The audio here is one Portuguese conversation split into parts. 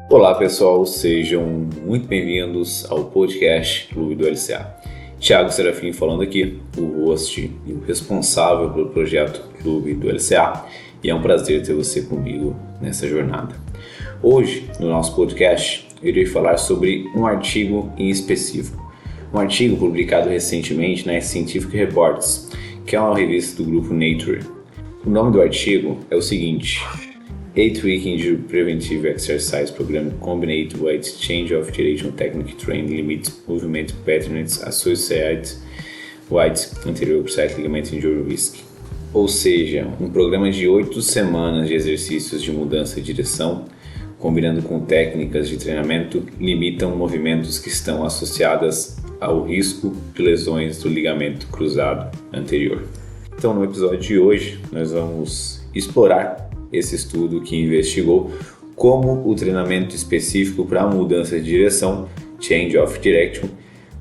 Olá pessoal, sejam muito bem-vindos ao podcast Clube do LCA. Thiago Serafim falando aqui, o host e o responsável pelo projeto Clube do LCA, e é um prazer ter você comigo nessa jornada. Hoje, no nosso podcast, eu irei falar sobre um artigo em específico. Um artigo publicado recentemente na Scientific Reports, que é uma revista do grupo Nature. O nome do artigo é o seguinte: 8-week Injury Preventive Exercise Program Combined with Change of Duration Technique Train Limit Movement Patterns Associated with Anterior Cruciate Ligament Injury Risk. Ou seja, um programa de 8 semanas de exercícios de mudança de direção, combinando com técnicas de treinamento, limitam movimentos que estão associadas ao risco de lesões do ligamento cruzado anterior. Então, no episódio de hoje, nós vamos explorar esse estudo que investigou como o treinamento específico para a mudança de direção, Change of Direction,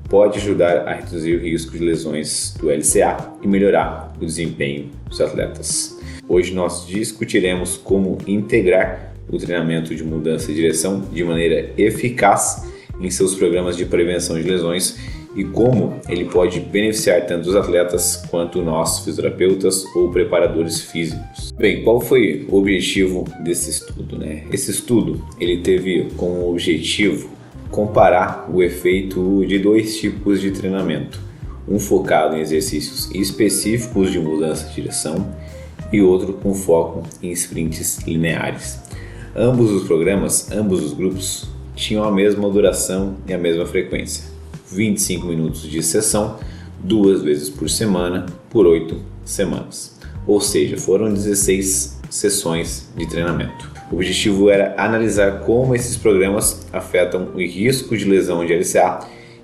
pode ajudar a reduzir o risco de lesões do LCA e melhorar o desempenho dos atletas. Hoje nós discutiremos como integrar o treinamento de mudança de direção de maneira eficaz em seus programas de prevenção de lesões e como ele pode beneficiar tanto os atletas quanto nós, fisioterapeutas ou preparadores físicos. Bem, qual foi o objetivo desse estudo, Esse estudo ele teve como objetivo comparar o efeito de dois tipos de treinamento, um focado em exercícios específicos de mudança de direção e outro com foco em sprints lineares. Ambos os programas, ambos os grupos, tinham a mesma duração e a mesma frequência. 25 minutos de sessão, 2 vezes por semana, por 8 semanas. Ou seja, foram 16 sessões de treinamento. O objetivo era analisar como esses programas afetam o risco de lesão de LCA,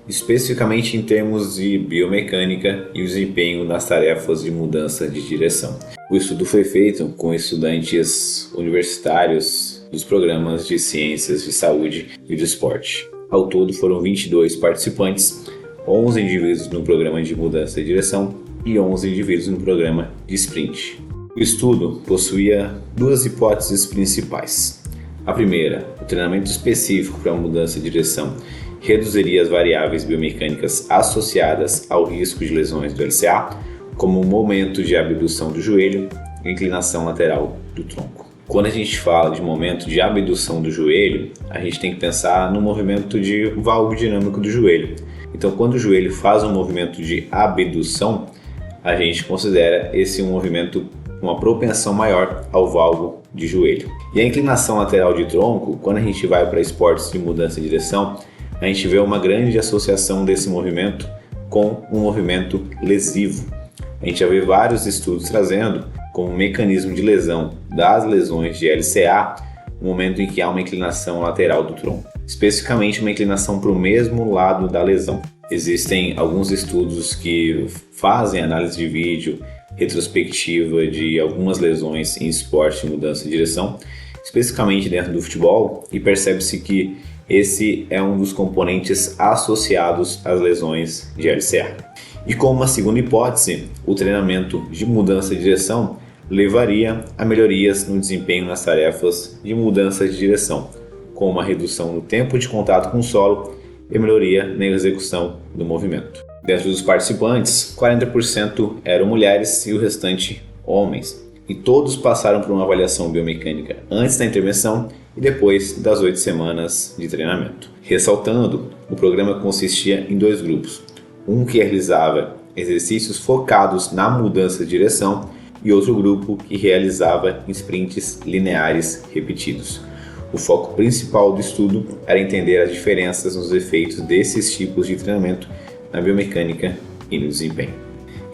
especificamente em termos de biomecânica e o desempenho nas tarefas de mudança de direção. O estudo foi feito com estudantes universitários dos programas de ciências de saúde e de esporte. Ao todo foram 22 participantes, 11 indivíduos no programa de mudança de direção e 11 indivíduos no programa de sprint. O estudo possuía duas hipóteses principais. A primeira, o treinamento específico para a mudança de direção reduziria as variáveis biomecânicas associadas ao risco de lesões do LCA, como o momento de abdução do joelho e inclinação lateral do tronco. Quando a gente fala de momento de abdução do joelho, a gente tem que pensar no movimento de valgo dinâmico do joelho. Então, quando o joelho faz um movimento de abdução, a gente considera esse um movimento com uma propensão maior ao valgo de joelho. E a inclinação lateral de tronco, quando a gente vai para esportes de mudança de direção, a gente vê uma grande associação desse movimento com um movimento lesivo. A gente já vê vários estudos trazendo como mecanismo de lesão das lesões de LCA o momento em que há uma inclinação lateral do tronco, especificamente uma inclinação para o mesmo lado da lesão. Existem alguns estudos que fazem análise de vídeo retrospectiva de algumas lesões em esporte de mudança de direção, especificamente dentro do futebol, e percebe-se que esse é um dos componentes associados às lesões de LCA. E como uma segunda hipótese, o treinamento de mudança de direção levaria a melhorias no desempenho nas tarefas de mudança de direção, com uma redução no tempo de contato com o solo e melhoria na execução do movimento. Dentro dos participantes, 40% eram mulheres e o restante homens, e todos passaram por uma avaliação biomecânica antes da intervenção e depois das 8 semanas de treinamento. Ressaltando, o programa consistia em 2 grupos, um que realizava exercícios focados na mudança de direção e outro grupo que realizava sprints lineares repetidos. O foco principal do estudo era entender as diferenças nos efeitos desses tipos de treinamento na biomecânica e no desempenho.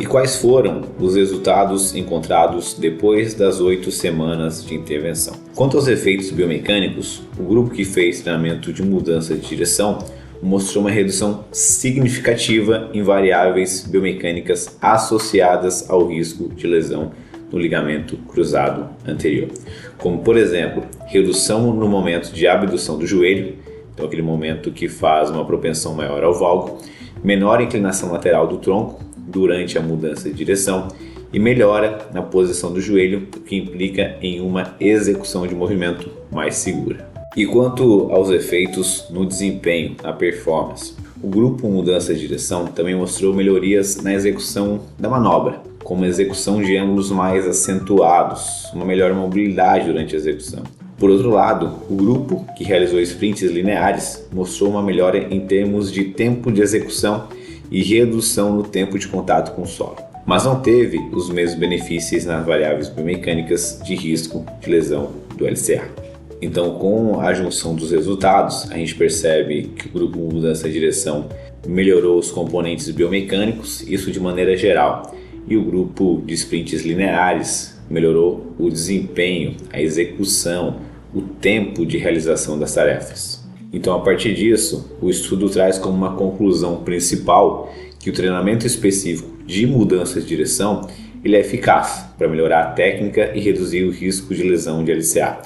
E quais foram os resultados encontrados depois das 8 semanas de intervenção? Quanto aos efeitos biomecânicos, o grupo que fez treinamento de mudança de direção mostrou uma redução significativa em variáveis biomecânicas associadas ao risco de lesão no ligamento cruzado anterior, como por exemplo, redução no momento de abdução do joelho, então aquele momento que faz uma propensão maior ao valgo, menor inclinação lateral do tronco durante a mudança de direção e melhora na posição do joelho, o que implica em uma execução de movimento mais segura. E quanto aos efeitos no desempenho, na performance, o grupo Mudança de Direção também mostrou melhorias na execução da manobra, como execução de ângulos mais acentuados, uma melhor mobilidade durante a execução. Por outro lado, o grupo que realizou sprints lineares mostrou uma melhora em termos de tempo de execução e redução no tempo de contato com o solo, mas não teve os mesmos benefícios nas variáveis biomecânicas de risco de lesão do LCA. Então, com a junção dos resultados, a gente percebe que o grupo Mudança de Direção melhorou os componentes biomecânicos, isso de maneira geral, e o grupo de sprints lineares melhorou o desempenho, a execução, o tempo de realização das tarefas. Então, a partir disso, o estudo traz como uma conclusão principal que o treinamento específico de mudança de direção ele é eficaz para melhorar a técnica e reduzir o risco de lesão de LCA.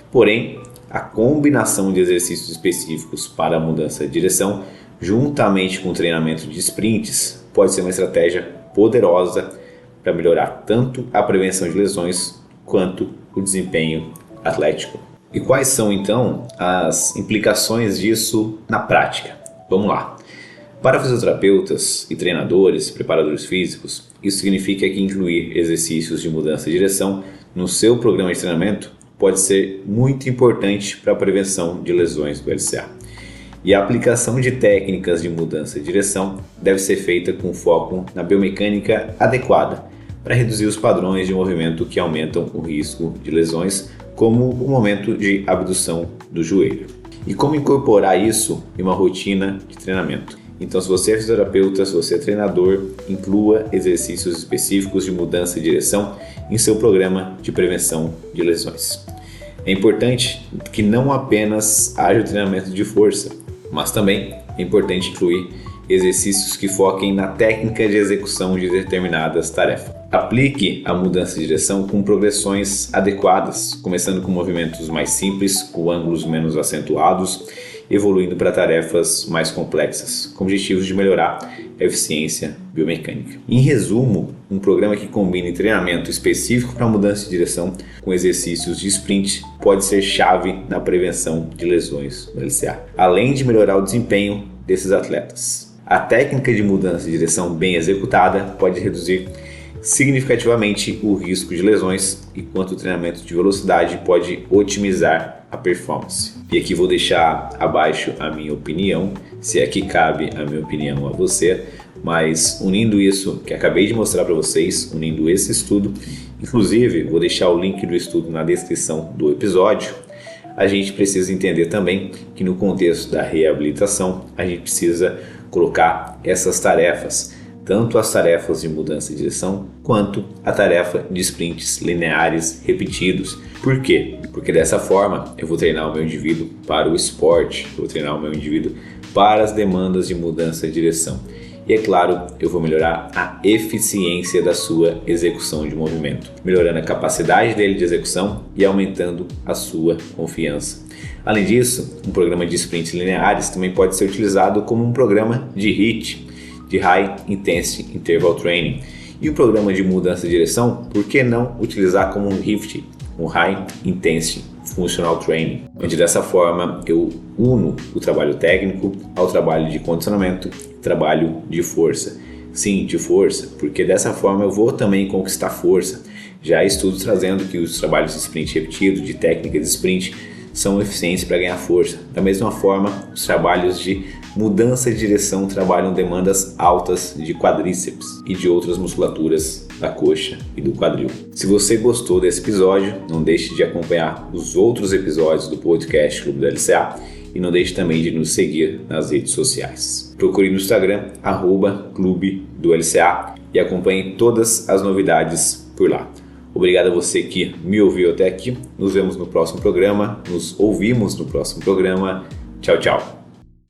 Porém, a combinação de exercícios específicos para a mudança de direção, juntamente com o treinamento de sprints, pode ser uma estratégia poderosa para melhorar tanto a prevenção de lesões quanto o desempenho atlético. E quais são então as implicações disso na prática? Vamos lá. Para fisioterapeutas e treinadores, preparadores físicos, isso significa que incluir exercícios de mudança de direção no seu programa de treinamento pode ser muito importante para a prevenção de lesões do LCA. E a aplicação de técnicas de mudança de direção deve ser feita com foco na biomecânica adequada para reduzir os padrões de movimento que aumentam o risco de lesões, como o momento de abdução do joelho. E como incorporar isso em uma rotina de treinamento? Então, se você é fisioterapeuta, se você é treinador, inclua exercícios específicos de mudança de direção em seu programa de prevenção de lesões. É importante que não apenas haja o treinamento de força, mas também é importante incluir exercícios que foquem na técnica de execução de determinadas tarefas. Aplique a mudança de direção com progressões adequadas, começando com movimentos mais simples, com ângulos menos acentuados, evoluindo para tarefas mais complexas, com objetivos de melhorar a eficiência biomecânica. Em resumo, um programa que combine treinamento específico para mudança de direção com exercícios de sprint pode ser chave na prevenção de lesões no LCA, além de melhorar o desempenho desses atletas. A técnica de mudança de direção bem executada pode reduzir significativamente o risco de lesões, enquanto o treinamento de velocidade pode otimizar a performance. E aqui vou deixar abaixo a minha opinião, se é que cabe a minha opinião a você, mas unindo isso que acabei de mostrar para vocês, unindo esse estudo, inclusive vou deixar o link do estudo na descrição do episódio, a gente precisa entender também que no contexto da reabilitação a gente precisa colocar essas tarefas, tanto as tarefas de mudança de direção quanto a tarefa de sprints lineares repetidos. Por quê? Porque dessa forma eu vou treinar o meu indivíduo para o esporte, eu vou treinar o meu indivíduo para as demandas de mudança de direção. E é claro, eu vou melhorar a eficiência da sua execução de movimento, melhorando a capacidade dele de execução e aumentando a sua confiança. Além disso, um programa de sprints lineares também pode ser utilizado como um programa de HIIT, de High Intensity Interval Training. E o programa de mudança de direção, por que não utilizar como um HIIT, um High Intensity Functional Training, onde dessa forma eu uno o trabalho técnico ao trabalho de condicionamento, trabalho de força. Sim, de força, porque dessa forma eu vou também conquistar força. Já há estudos trazendo que os trabalhos de sprint repetido, de técnica de sprint, são eficientes para ganhar força. Da mesma forma, os trabalhos de mudança de direção trabalham demandas altas de quadríceps e de outras musculaturas da coxa e do quadril. Se você gostou desse episódio, não deixe de acompanhar os outros episódios do podcast Clube do LCA e não deixe também de nos seguir nas redes sociais. Procure no Instagram, @Clube do LCA, e acompanhe todas as novidades por lá. Obrigado a você que me ouviu até aqui. Nos vemos no próximo programa. Nos ouvimos no próximo programa. Tchau, tchau.